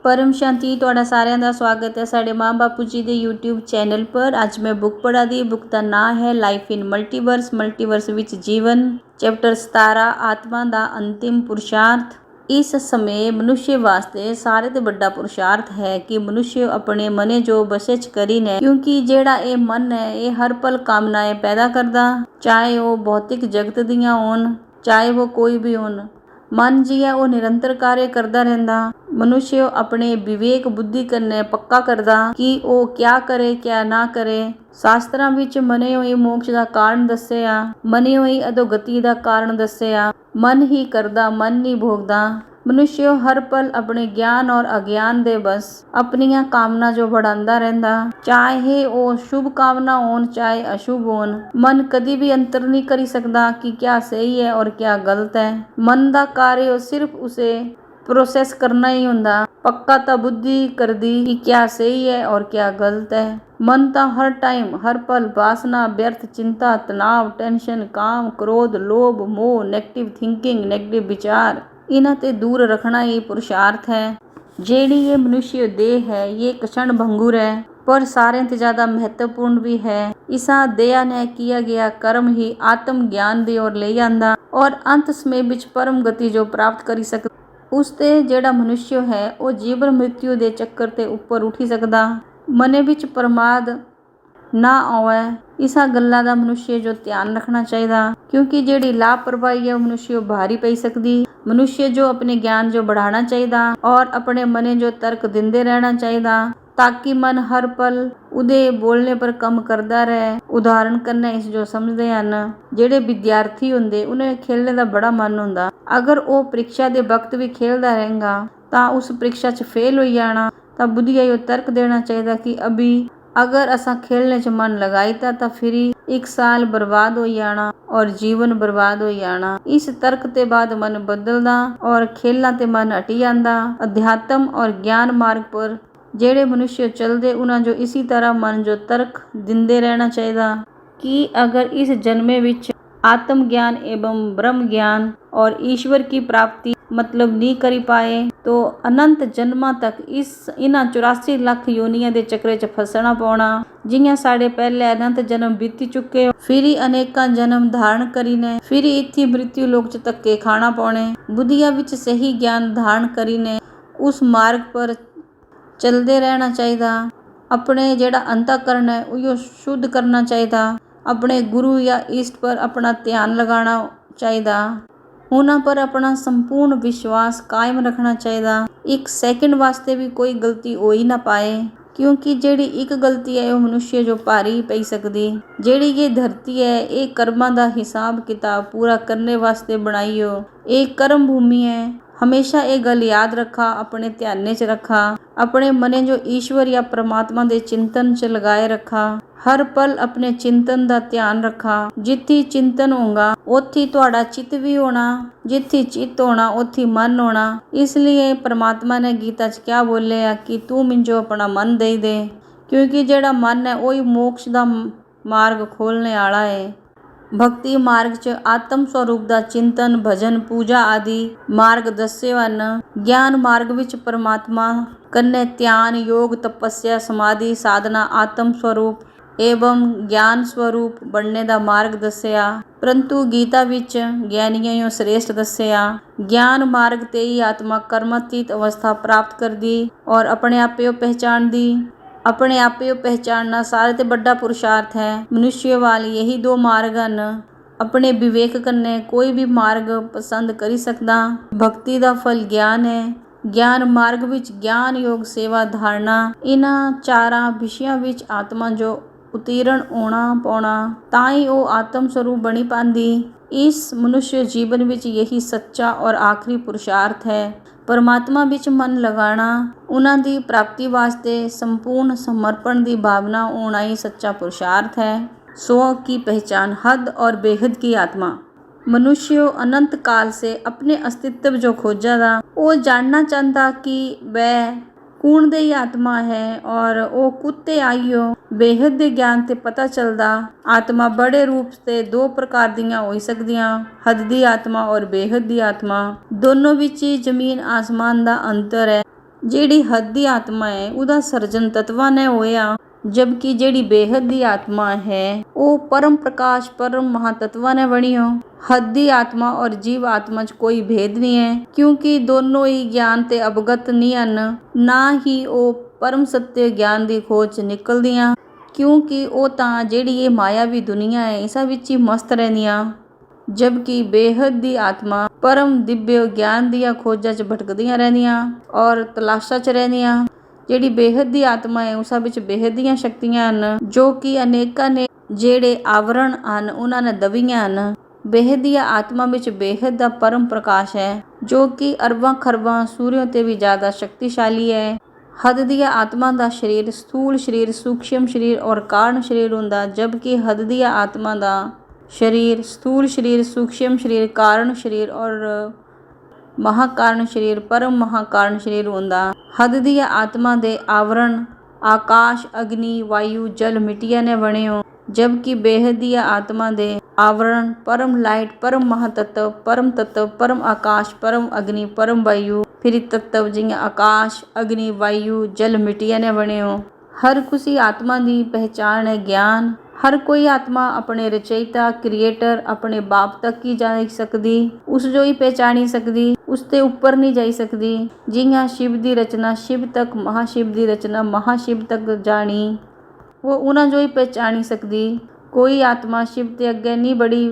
परम शांति ਤੁਹਾਡਾ ਸਾਰਿਆਂ ਦਾ ਸਵਾਗਤ ਹੈ ਸਾਡੇ ਮਾਂ ਬਾਪੂ ਜੀ ਦੇ YouTube ਚੈਨਲ ਪਰ। ਅੱਜ ਮੈਂ ਬੁੱਕ ਪੜ੍ਹਾ ਦੀ ਬੁੱਕ ਦਾ ਨਾਮ ਹੈ ਲਾਈਫ ਇਨ ਮਲਟੀਵਰਸ ਵਿੱਚ ਜੀਵਨ, ਚੈਪਟਰ 17 ਆਤਮਾ ਦਾ ਅੰਤਿਮ ਪੁਰਸ਼ਾਰਥ। ਇਸ ਸਮੇਂ ਮਨੁष्य ਵਾਸਤੇ ਸਾਰੇ ਤੋਂ ਵੱਡਾ ਪੁਰਸ਼ਾਰਥ ਹੈ ਕਿ ਮਨੁष्य ਆਪਣੇ ਮਨੇ ਜੋ ਬਸੇ ਚ ਕਰੀ ਨੇ, ਕਿਉਂਕਿ ਜਿਹੜਾ ਇਹ ਮਨ ਹੈ ਇਹ ਹਰ ਪਲ ਕਾਮਨਾएं ਪੈਦਾ ਕਰਦਾ, ਚਾਹੇ ਉਹ ਭੌਤਿਕ ਜਗਤ ਦੀਆਂ ਹੋਣ ਚਾਹੇ ਉਹ ਕੋਈ ਵੀ ਹੋਣ। ਮਨ ਜੀ ਹੈ ਉਹ ਨਿਰੰਤਰ ਕਾਰਜ ਕਰਦਾ ਰਹਿੰਦਾ। ਮਨੁष्य ਆਪਣੇ ਵਿਵੇਕ ਬੁੱਧੀ ਕਰਨੇ ਪੱਕਾ ਕਰਦਾ ਕਿ ਉਹ ਕਿਆ ਕਰੇ ਕਿਆ ਨਾ ਕਰੇ। ਸ਼ਾਸਤਰਾਂ ਵਿੱਚ ਮਨੇ ਹੋਈ ਮੋਕਸ਼ ਦਾ ਕਾਰਨ ਦੱਸਿਆ, ਮਨੇ ਹੋਈ ਅਧੋਗਤੀ ਦਾ ਕਾਰਨ ਦੱਸਿਆ। ਮਨ ਹੀ ਕਰਦਾ, ਮਨ ਨਹੀਂ ਭੋਗਦਾ। ਮਨੁष्य ਹਰ ਪਲ ਆਪਣੇ ਗਿਆਨ ਔਰ ਅਗਿਆਨ ਦੇ ਬਸ ਆਪਣੀਆਂ ਕਾਮਨਾ ਜੋ बढ़ाता ਰਹਿੰਦਾ, ਚਾਹੇ ਉਹ ਸ਼ੁਭ ਕਾਮਨਾ ਹੋਣ ਚਾਹੇ ਅਸ਼ੁਭ ਹੋਣ। ਮਨ ਕਦੀ ਵੀ ਅੰਤਰ ਨਹੀਂ ਕਰੀ ਸਕਦਾ ਕਿ ਕਿਆ ਸਹੀ ਹੈ ਔਰ ਕਿਆ ਗਲਤ ਹੈ। ਮਨ ਦਾ ਕਾਰਜ ਸਿਰਫ ਉਸੇ प्रोसेस करना ही ਹੁੰਦਾ। पक्का ਤਾਂ बुद्धि करदी कि क्या सही है और क्या गलत है। मन ਤਾਂ हर टाइम हर पल वासना, व्यर्थ चिंता, तनाव, टेंशन, काम, क्रोध, लोभ, मोह, नेगेटिव थिंकिंग, नेगेटिव विचार, इन्हां ते दूर रखना ही पुरुषार्थ है। ਜਿਹੜੀ ये मनुष्य देह है ये क्षण भंगुर है पर सारे से ज्यादा महत्वपूर्ण भी है। इसा दया ने किया गया कर्म ही आत्म ज्ञान ਦੀ ओर ले ਜਾਂਦਾ और अंत समय ਵਿੱਚ परम गति जो प्राप्त करी सकਦਾ। ਉਸ ਤੇ ਜਿਹੜਾ ਮਨੁष्य ਹੈ ਉਹ ਜੀਵਨ ਮ੍ਰਿਤਿੂ ਦੇ ਚੱਕਰ ਤੇ ਉੱਪਰ ਉੱਠੀ ਸਕਦਾ। ਮਨੇ ਵਿੱਚ ਪ੍ਰਮਾਦ ਨਾ ਆਵੇ, ਇਸਾਂ ਗੱਲਾਂ ਦਾ ਮਨੁष्य ਜੋ ਧਿਆਨ ਰੱਖਣਾ ਚਾਹੀਦਾ, ਕਿਉਂਕਿ ਜਿਹੜੀ ਲਾਪਰਵਾਹੀ ਹੈ ਉਹ ਮਨੁष्य ਭਾਰੀ ਪਈ ਸਕਦੀ। ਮਨੁष्य ਜੋ ਆਪਣੇ ਗਿਆਨ ਜੋ बढ़ाना ਚਾਹੀਦਾ ਔਰ ਆਪਣੇ ਮਨੇ ਜੋ ਤਰਕ ਦਿੰਦੇ ਰਹਿਣਾ ਚਾਹੀਦਾ ताकि मन हर पल ਉਹਦੇ ਬੋਲਣੇ ਪਰ ਕੰਮ ਕਰਦਾ ਰਹੇ। ਉਦਾਹਰਨ ਕਰਨਾ ਇਸ ਜੋ ਸਮਝਦੇ ਹਨ, ਜਿਹੜੇ ਵਿਦਿਆਰਥੀ ਹੁੰਦੇ ਉਹਨੇ ਖੇਲਣੇ ਦਾ ਬੜਾ ਮਨ ਹੁੰਦਾ। ਅਗਰ ਉਹ ਪ੍ਰੀਖਿਆ ਦੇ ਵਕਤ ਵੀ ਖੇਲਦਾ ਰਹੇਗਾ ਤਾਂ ਉਸ ਪ੍ਰੀਖਿਆ 'ਚ ਫੇਲ ਹੋਈ ਜਾਣਾ। ਤਾਂ ਬੁੱਧੀਆ ਇਹ ਤਰਕ ਦੇਣਾ ਚਾਹੀਦਾ ਕਿ ਅਭੀ अगर असा खेलने च मन लगाईता तो फिर एक साल बर्बाद हो जाना और जीवन बर्बाद हो जाना। इस तर्क ते बाद मन बदलदा और खेलना ते मन हटी जांदा। अध्यात्म और ज्ञान मार्ग पर ਜਿਹੜੇ ਮਨੁष्य चलते उन्हां जो इसी तरह मन जो तर्क दिंदे रहना चाहिए कि अगर इस जन्मे विच आत्म ज्ञान एवं ब्रह्म ज्ञान और ईश्वर की प्राप्ति मतलब नहीं करी पाए तो अनंत जन्मां तक इन्हां 84 ਲੱਖ योनियां ਦੇ ਚੱਕਰੇ 'ਚ ਫਸਣਾ ਪਾਉਣਾ। ਜਿਹੀਆਂ ਸਾਡੇ ਪਹਿਲੇ ਅਨੰਤ ਜਨਮ ਬੀਤੀ ਚੁੱਕੇ, ਫਿਰ ਹੀ ਅਨੇਕਾਂ ਜਨਮ ਧਾਰਨ ਕਰੀ ਨੇ, ਫਿਰ ਹੀ ਇੱਥੇ ਮ੍ਰਿਤਿੂ ਲੋਕ 'ਚ ਧੱਕੇ ਖਾਣਾ ਪਾਉਣੇ। ਬੁੱਧੀਆਂ ਵਿੱਚ ਸਹੀ ਗਿਆਨ ਧਾਰਨ ਕਰੀ ਨੇ ਉਸ ਮਾਰਗ ਪਰ ਚਲਦੇ ਰਹਿਣਾ ਚਾਹੀਦਾ। ਆਪਣੇ ਜਿਹੜਾ ਅੰਤःਕਰਨ ਹੈ ਉਹ ਸ਼ੁੱਧ ਕਰਨਾ ਚਾਹੀਦਾ। ਆਪਣੇ ਗੁਰੂ ਜਾਂ ਈਸ਼ਟ ਪਰ ਆਪਣਾ ਧਿਆਨ ਲਗਾਉਣਾ ਚਾਹੀਦਾ। ਉਹਨਾਂ ਪਰ ਆਪਣਾ ਸੰਪੂर्ण ਵਿਸ਼ਵਾਸ ਕਾਇਮ ਰੱਖਣਾ ਚਾਹੀਦਾ। ਇੱਕ ਸੈਕਿੰਡ ਵਾਸਤੇ ਵੀ ਕੋਈ ਗਲਤੀ ਹੋ ਹੀ ਨਾ ਪਾਏ, ਕਿਉਂਕਿ ਜਿਹੜੀ ਇੱਕ ਗਲਤੀ ਹੈ ਉਹ ਮਨੁष्य ਜੋ ਭਾਰੀ ਪਈ ਸਕਦੀ। ਜਿਹੜੀ ਇਹ ਧਰਤੀ ਹੈ ਇਹ ਕਰਮਾਂ ਦਾ ਹਿਸਾਬ ਕਿਤਾਬ ਪੂਰਾ ਕਰਨੇ ਵਾਸਤੇ ਬਣਾਈ ਹੋ। ਇਹ ਕਰਮ ਭੂਮੀ ਹੈ। हमेशा ये गल याद रखा, अपने ध्यान च रखा, अपने मने जो ईश्वर या परमात्मा दे चिंतन च लगाए रखा। हर पल अपने चिंतन दा ध्यान रखा। जिथे चिंतन होगा उथे तुहाडा चित्त भी होना, जिथे चित्त होना उथे मन होना। इसलिए परमात्मा ने गीता च क्या बोले कि तू मिंजो अपना मन दे दे, क्योंकि जेड़ा मन है वही मोक्ष दा मार्ग खोलने वाला है। भक्ति मार्ग च आत्म स्वरूप ਦਾ ਚਿੰਤਨ, ਭਜਨ, ਪੂਜਾ ਆਦि ਮਾਰਗ ਦੱਸੇ ਹਨ। ਗਿਆਨ ਮਾਰਗ ਵਿੱਚ ਪਰਮਾਤਮਾ ਕੰਨੇ ਧਿਆਨ, ਯੋਗ, ਤਪੱਸਿਆ, ਸਮਾਧੀ, ਸਾਧਨਾ, ਆਤਮ ਸਰੂਪ एवं ज्ञान स्वरूप बनने ਦਾ ਮਾਰਗ ਦੱਸਿਆ। परंतु गीता ਵਿੱਚ ਗਿਆਨੀਆਂ ਨੂੰ श्रेष्ठ ਦੱਸਿਆ। ज्ञान मार्ग ਤੇ ਹੀ ਆਤਮਾ कर्मातीत अवस्था प्राप्त करदी और अपने आपे पहचानदी। अपने आपे पहचानना सारे ते बड़ा पुरुषार्थ है। मनुष्य वाल यही दो मार्ग ਹਨ। अपने विवेक कन्ने कोई भी मार्ग पसंद करी सकदा। भक्ति ਦਾ फल ज्ञान है। ज्ञान मार्ग ਵਿੱਚ ज्ञान, योग, सेवा, धारणा ਇਹਨਾਂ ਚਾਰਾਂ ਵਿਸ਼ਿਆਂ ਵਿੱਚ ਆਤਮਾ ਜੋ ਉਤੀਰਨ ਹੋਣਾ ਪਾਉਣਾ ਤਾਂ ਹੀ ਉਹ ਆਤਮ ਸਰੂਪ ਬਣੀ ਪਾਂਦੀ। ਇਸ ਮਨੁष्य ਜੀਵਨ ਵਿੱਚ यही ਸੱਚਾ ਔਰ ਆਖਰੀ ਪੁਰਸ਼ਾਰਥ ਹੈ। परमात्मा ਵਿੱਚ मन लगाना, ਉਹਨਾਂ ਦੀ ਪ੍ਰਾਪਤੀ ਵਾਸਤੇ संपूर्ण समर्पण ਦੀ भावना होना ही सच्चा पुरुषार्थ है। स्व की पहचान, हद और बेहद की आत्मा। मनुष्य अनंत काल से अपने अस्तित्व जो खोजा था वो जानना चाहता कि वह कूण दे आत्मा है और वो कुत्ते आई हो। बेहद दे ज्ञान ते पता चलदा आत्मा बड़े रूप से दो प्रकार दियां हो सकदियां, हद दी आत्मा और बेहद दी आत्मा। दोनों विच ही जमीन आसमान दा अंतर है। ਜਿਹੜੀ ਹੱਦ ਦੀ ਆਤਮਾ ਹੈ ਉਹਦਾ ਸਰਜਨ ਤੱਤਵਾਂ ਨੇ ਹੋਇਆ, जबकि ਜਿਹੜੀ बेहद ਦੀ आत्मा है वो परम प्रकाश परम महातत्वा ने बनी हो। हद ਦੀ आत्मा और जीव आत्मा च कोई भेद नहीं है, क्योंकि दोनों ही ज्ञान ते अवगत नहीं ਹਨ, ना ही ਉਹ परम सत्य ज्ञान ਦੀ खोज ਨਿਕਲਦੀਆਂ, क्योंकि ਉਹ ਤਾਂ ਜਿਹੜੀ ਇਹ ਮਾयावी दुनिया है इस ਵਿੱਚ ਹੀ मस्त ਰਹਿੰਦੀਆਂ। जबकि बेहद ਦੀ आत्मा परम दिव्य ज्ञान ਦੀਆਂ ਖੋਜਾਂ 'ਚ ਭਟਕਦੀਆਂ ਰਹਿੰਦੀਆਂ और तलाशा 'ਚ ਰਹਿੰਦੀਆਂ। ਜਿਹੜੀ बेहद ਦੀ ਆਤਮਾ ਹੈ ਉਸ ਵਿੱਚ बेहद ਦੀਆਂ ਸ਼ਕਤੀਆਂ ਹਨ, ਜੋ ਕਿ ਅਨੇਕਾਂ ਨੇ ਜਿਹੜੇ ਆਵਰਣ ਹਨ ਉਹਨਾਂ ਨੇ ਦਬੀਆਂ ਹਨ। बेहद ਦੀ ਆਤਮਾ ਵਿੱਚ बेहद ਦਾ ਪਰਮ ਪ੍ਰਕਾਸ਼ ਹੈ, ਜੋ ਕਿ ਅਰਬਾਂ ਖਰਬਾਂ ਸੂਰਿਆਂ ਤੇ ਵੀ ਜ਼ਿਆਦਾ ਸ਼ਕਤੀਸ਼ਾਲੀ ਹੈ। ਹੱਦ ਦੀ ਆਤਮਾ ਦਾ ਸਰੀਰ ਸਥੂਲ ਸਰੀਰ, ਸੂਖਸ਼ਮ ਸਰੀਰ ਔਰ ਕਾਰਨ ਸਰੀਰ ਹੁੰਦਾ, ਜਦਕਿ ਹੱਦ ਦੀ ਆਤਮਾ ਦਾ ਸਰੀਰ ਸਥੂਲ ਸਰੀਰ, ਸੂਖਸ਼ਮ ਸਰੀਰ, ਕਾਰਨ ਸਰੀਰ ਔਰ ਮਹਾਕਾਰਨ ਸਰੀਰ, ਪਰਮ ਮਹਾਕਾਰਨ ਸਰੀਰ ਹੁੰਦਾ। ਹੱਦ ਦੀ ਆਤਮਾ ਦੇ ਆਵਰਣ ਆਕਾਸ਼, ਅਗਨੀ, ਵਾਯੂ, ਜਲ, ਮਿੱਟੀਆਂ ਨੇ ਬਣੇ ਹੋ, ਜਦਕਿ बेहद ਦੀ ਆਤਮਾ ਦੇ ਆਵਰਣ ਪਰਮ ਲਾਈਟ, ਪਰਮ ਮਹਾਤत्व, ਪਰਮ ਤत्व, ਪਰਮ ਆਕਾਸ਼, ਪਰਮ ਅਗਨੀ, ਪਰਮ ਵਾਯੂ, ਫਿਰ ਤत्व ਜਿਹੀਆਂ ਆਕਾਸ਼, ਅਗਨੀ, ਵਾਯੂ, ਜਲ, ਮਿੱਟੀਆਂ ਨੇ ਬਣੇ ਹੋ। ਹਰ ਕਿਸੇ ਆਤਮਾ ਦੀ ਪਹਿਚਾਣ ਹੈ ਗਿਆਨ। हर कोई आत्मा अपने रचयिता क्रिएटर अपने बाप तक ही जा सकती, उस जो ही पहचानी सकती, उसते ऊपर नहीं जा सकती। जियां शिव की रचना शिव तक, महाशिव की रचना महाशिव तक जानी, वो उन्हें जो ही पहचानी सकती। कोई आत्मा शिव ते अगे नहीं बढ़ी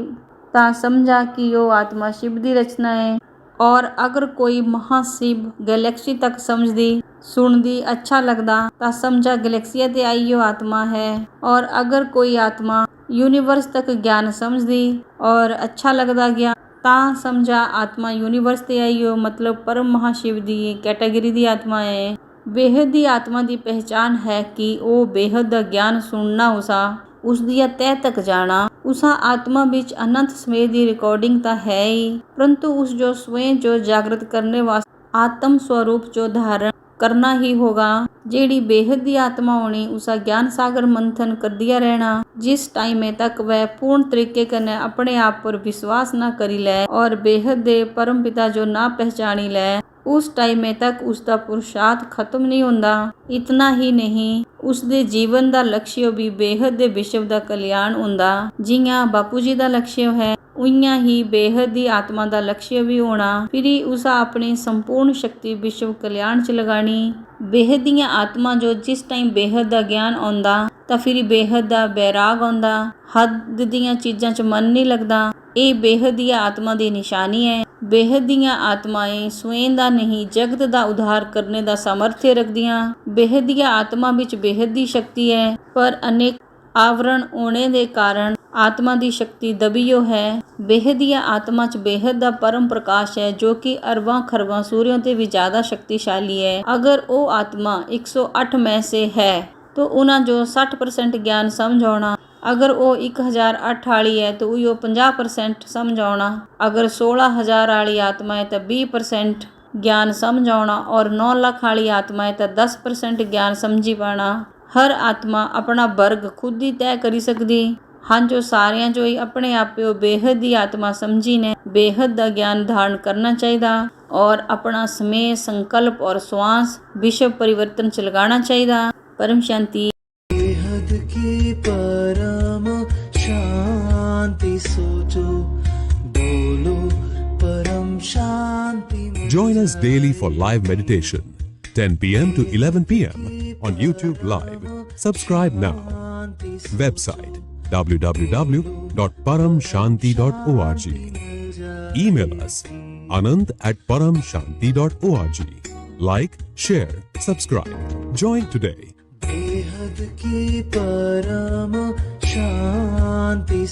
ता समझा कि वो आत्मा शिव की रचना है, और अगर कोई महाशिव गैलेक्सी तक समझदी सुनदी अच्छा लगदा ता समझा गैलेक्सिया ते आई हो आत्मा है। और अगर कोई आत्मा यूनिवर्स तक ज्ञान समझदी और अच्छा लगदा गया ता समझा आत्मा यूनिवर्स ते आई हो, मतलब परम महाशिव दी कैटेगरी दी आत्मा है। बेहद दी आत्मा दी पहचान है कि वो बेहद दा ज्ञान सुनना उसा उस दिया तह तक जाना। उसा आत्मा विच अनंत समय की रिकॉर्डिंग तो है ही, परंतु उस जो स्वयं जो जागृत करने वास्ते आत्म स्वरूप जो धारण करना ही होगा। जेड़ी बेहद दी आत्मा होनी उसा ज्ञान सागर मंथन कर दिया रहना, जिस टाइम तक वह पूर्ण तरीके कने अपने आप पर विश्वास ना करी ले और बेहद दे परम पिता जो ना पहचानी ले, उस टाइम तक उसका पुरुषार्थ खत्म नहीं होंदा। इतना ही नहीं, उसके जीवन का लक्ष्य भी बेहद दे विश्व का कल्याण होंदा। जियां बापू जी का लक्ष्य है उइयां ही बेहद दी आत्मा का लक्ष्य भी होना। फिर उसा अपनी संपूर्ण शक्ति विश्व कल्याण च लगानी। बेहद दियां आत्मा जो जिस टाइम बेहद का ज्ञान आंदा तां फिर बेहद का बैराग आंदा, हद दियां चीज़ां च मन नहीं लगदा। ये बेहद दी आत्मा की निशानी है। बेहद दियां आत्माएं स्वयं का नहीं जगत का उद्धार करने का सामर्थ्य रखदियां। बेहद दी आत्मा विच बेहद दी शक्ति है, पर अनेक आवरण होने के कारण आत्मा की शक्ति दबियो है। बेहद दी आत्मा च बेहद का परम प्रकाश है, जो कि अरबां खरबां सूर्यों ते भी ज़्यादा शक्तिशाली है। अगर वो आत्मा 108 में से है तो उन्हें जो 60% ज्ञान समझ आना, अगर वो 1008 वाली है तो वो 50% समझ आना, अगर 16,000 वाली आत्मा है तो 20% ज्ञान समझ आना, और 9 लाख वाली आत्मा है तो 10% ज्ञान समझी पाना। हर आत्मा अपना वर्ग खुद ही तय करी सकती। हाँ, जो सारियां जो ही अपने आप बेहद की आत्मा समझी ने बेहद का ज्ञान धारण करना चाहिए और अपना समय संकल्प और श्वास विश्व परिवर्तन च लगाना चाहिए। परम शांति। बेहद की परम शांति सोचो, बोलो परम शांति। Join us daily for live meditation, 10 p.m. to 11 p.m. on YouTube Live. Subscribe now. Website www.paramshanti.org. Email us anant@paramshanti.org. Like, share, subscribe. Join today. बेहद की परम शांति।